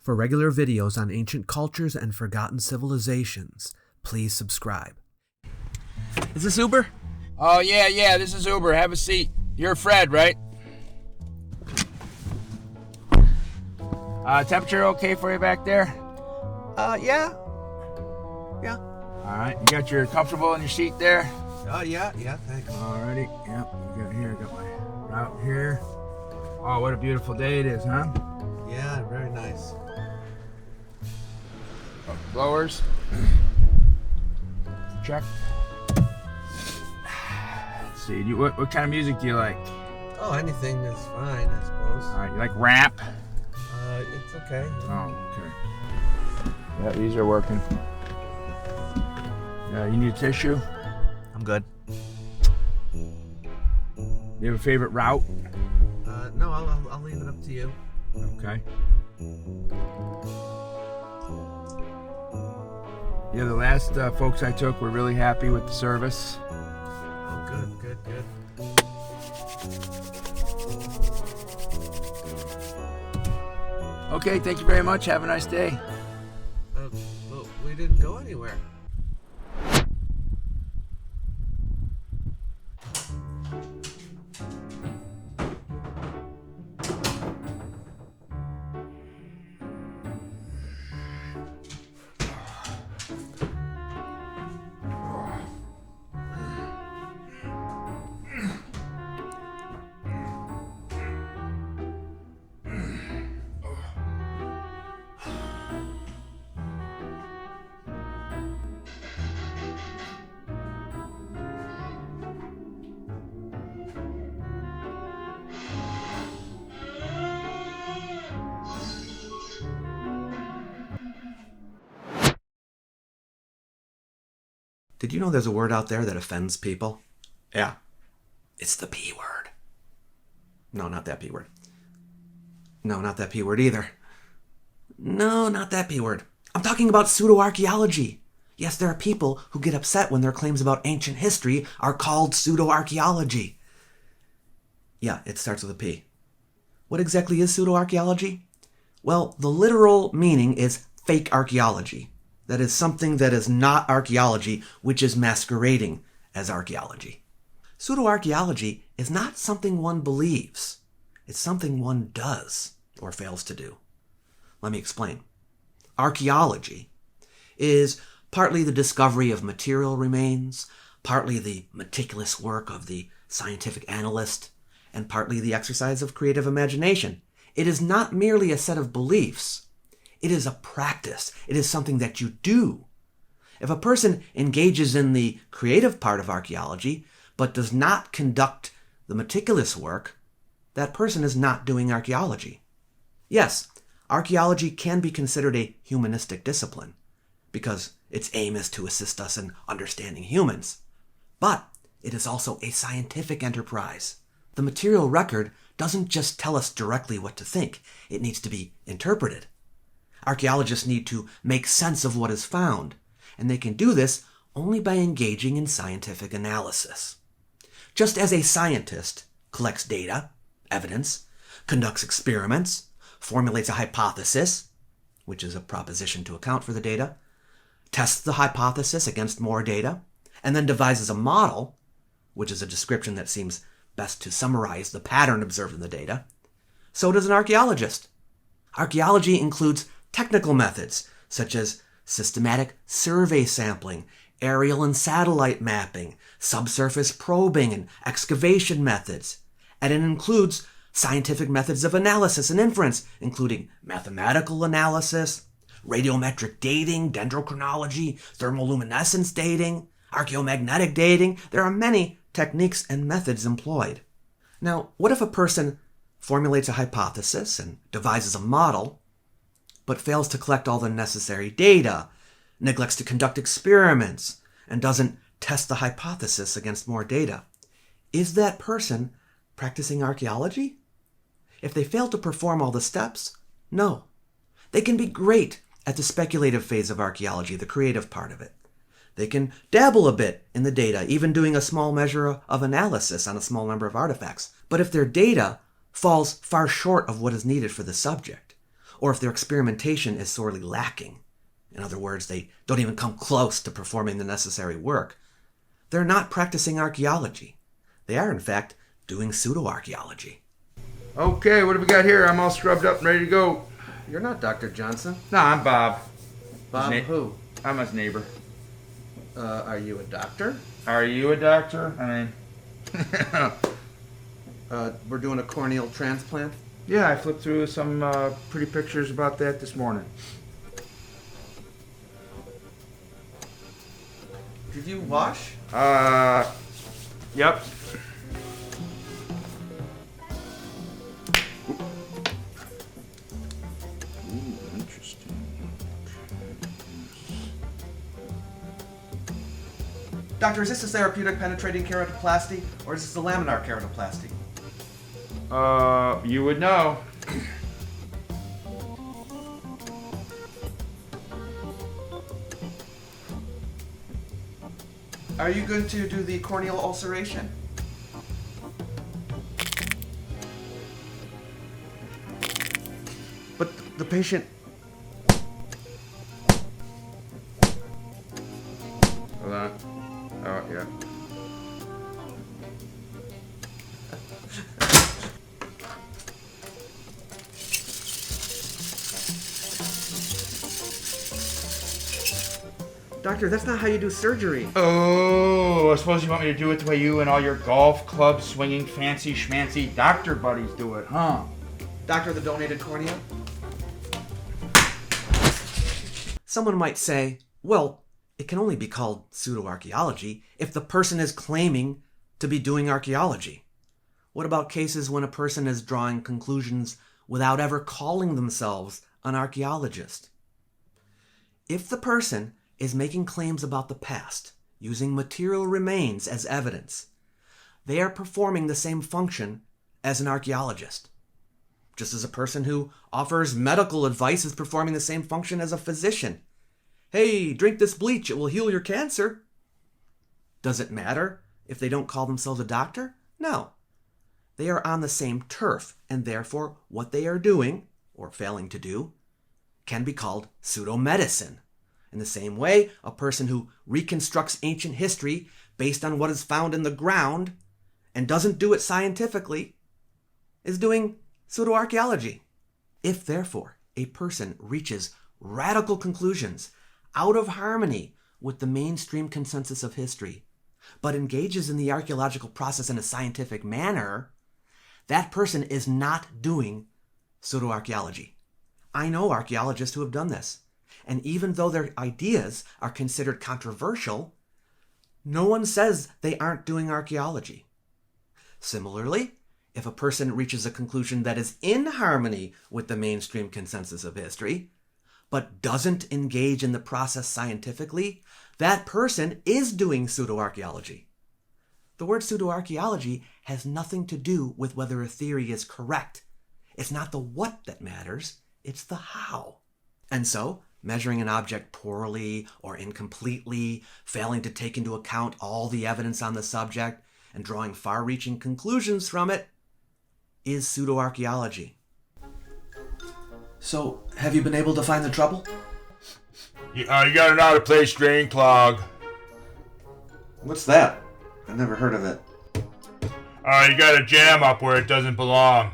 For regular videos on ancient cultures and forgotten civilizations, please subscribe. Is this Uber? Oh, yeah, this is Uber. Have a seat. You're Fred, right? Temperature okay for you back there? Yeah. All right, you got your comfortable in your seat there? Yeah, thanks. Alrighty, yep, we got here, got my route here. Oh, what a beautiful day it is, huh? Yeah, very nice. Blowers. Check. Let's see, what kind of music do you like? Oh, anything is fine, I suppose. All right, you like rap? It's okay. Oh, okay. Yeah, these are working. Yeah, you need a tissue? I'm good. You have a favorite route? No, I'll leave it up to you. Okay. Yeah, the last folks I took were really happy with the service. Oh, good. Okay, thank you very much. Have a nice day. Well, we didn't go anywhere. Did you know there's a word out there that offends people? Yeah. It's the P word. No, not that P word. No, not that P word either. No, not that P word. I'm talking about pseudo archaeology. Yes, there are people who get upset when their claims about ancient history are called pseudo archaeology. Yeah, it starts with a P. What exactly is pseudo archaeology? Well, the literal meaning is fake archaeology. That is something that is not archaeology, which is masquerading as archaeology. Pseudo-archaeology is not something one believes. It's something one does, or fails to do. Let me explain. Archaeology is partly the discovery of material remains, partly the meticulous work of the scientific analyst, and partly the exercise of creative imagination. It is not merely a set of beliefs. It is a practice. It is something that you do. If a person engages in the creative part of archaeology, but does not conduct the meticulous work, that person is not doing archaeology. Yes, archaeology can be considered a humanistic discipline, because its aim is to assist us in understanding humans. But it is also a scientific enterprise. The material record doesn't just tell us directly what to think. It needs to be interpreted. Archaeologists need to make sense of what is found, and they can do this only by engaging in scientific analysis. Just as a scientist collects data, evidence, conducts experiments, formulates a hypothesis, which is a proposition to account for the data, tests the hypothesis against more data, and then devises a model, which is a description that seems best to summarize the pattern observed in the data, so does an archaeologist. Archaeology includes technical methods, such as systematic survey sampling, aerial and satellite mapping, subsurface probing, and excavation methods. And it includes scientific methods of analysis and inference, including mathematical analysis, radiometric dating, dendrochronology, thermoluminescence dating, archaeomagnetic dating. There are many techniques and methods employed. Now, what if a person formulates a hypothesis and devises a model, but fails to collect all the necessary data, neglects to conduct experiments, and doesn't test the hypothesis against more data? Is that person practicing archaeology? If they fail to perform all the steps, no. They can be great at the speculative phase of archaeology, the creative part of it. They can dabble a bit in the data, even doing a small measure of analysis on a small number of artifacts. But if their data falls far short of what is needed for the subject, or if their experimentation is sorely lacking. In other words, they don't even come close to performing the necessary work. They're not practicing archaeology. They are, in fact, doing pseudo-archaeology. Okay, what do we got here? I'm all scrubbed up and ready to go. You're not Dr. Johnson. No, I'm Bob. Bob who? I'm his neighbor. Are you a doctor? Are you a doctor? I mean... We're doing a corneal transplant? Yeah, I flipped through some pretty pictures about that this morning. Did you wash? Yep. Ooh, interesting. Doctor, is this a therapeutic penetrating keratoplasty, or is this a laminar keratoplasty? You would know. Are you going to do the corneal ulceration? But the patient... Hold on. Oh, yeah. Doctor, that's not how you do surgery. Oh, I suppose you want me to do it the way you and all your golf club swinging fancy schmancy doctor buddies do it, huh? Doctor, the donated cornea? Someone might say, well, it can only be called pseudo-archaeology if the person is claiming to be doing archaeology. What about cases when a person is drawing conclusions without ever calling themselves an archaeologist? If the person is making claims about the past, using material remains as evidence, they are performing the same function as an archaeologist. Just as a person who offers medical advice is performing the same function as a physician. Hey, drink this bleach, it will heal your cancer. Does it matter if they don't call themselves a doctor? No. They are on the same turf, and therefore what they are doing, or failing to do, can be called pseudomedicine. In the same way, a person who reconstructs ancient history based on what is found in the ground and doesn't do it scientifically is doing pseudoarchaeology. If, therefore, a person reaches radical conclusions out of harmony with the mainstream consensus of history, but engages in the archaeological process in a scientific manner, that person is not doing pseudoarchaeology. I know archaeologists who have done this. And even though their ideas are considered controversial, no one says they aren't doing archaeology. Similarly, if a person reaches a conclusion that is in harmony with the mainstream consensus of history, but doesn't engage in the process scientifically, that person is doing pseudoarchaeology. The word pseudoarchaeology has nothing to do with whether a theory is correct. It's not the what that matters, it's the how. And so, measuring an object poorly or incompletely, failing to take into account all the evidence on the subject, and drawing far-reaching conclusions from it is pseudoarchaeology. So, have you been able to find the trouble? You gotta know how to play strain clog. What's that? I've never heard of it. You gotta jam up where it doesn't belong.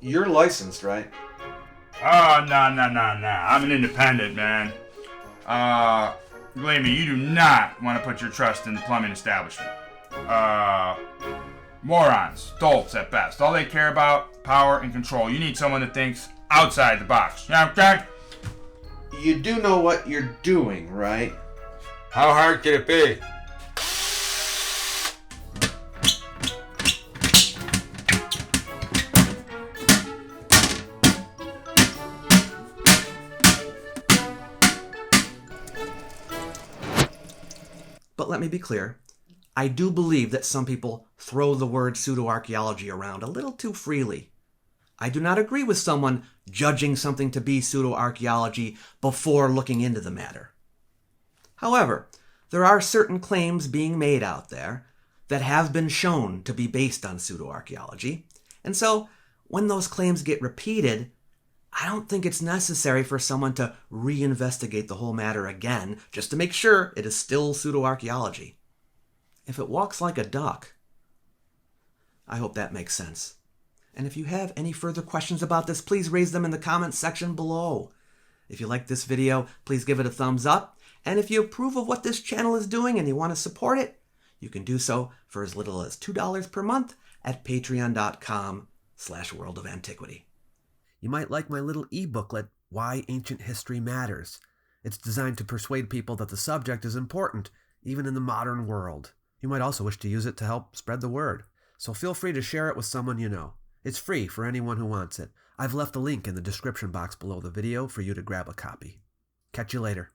You're licensed, right? Oh, no. I'm an independent, man. Believe me, you do not want to put your trust in the plumbing establishment. Morons, dolts at best. All they care about, power and control. You need someone that thinks outside the box. You know what I'm saying? You do know what you're doing, right? How hard can it be? But let me be clear, I do believe that some people throw the word pseudoarchaeology around a little too freely. I do not agree with someone judging something to be pseudo-archaeology before looking into the matter. However, there are certain claims being made out there that have been shown to be based on pseudo-archaeology, and so when those claims get repeated, I don't think it's necessary for someone to reinvestigate the whole matter again just to make sure it is still pseudo-archaeology. If it walks like a duck. I hope that makes sense. And if you have any further questions about this, please raise them in the comments section below. If you like this video, please give it a thumbs up. And if you approve of what this channel is doing and you want to support it, you can do so for as little as $2 per month at patreon.com/World of Antiquity. You might like my little e-booklet, Why Ancient History Matters. It's designed to persuade people that the subject is important, even in the modern world. You might also wish to use it to help spread the word, so feel free to share it with someone you know. It's free for anyone who wants it. I've left a link in the description box below the video for you to grab a copy. Catch you later.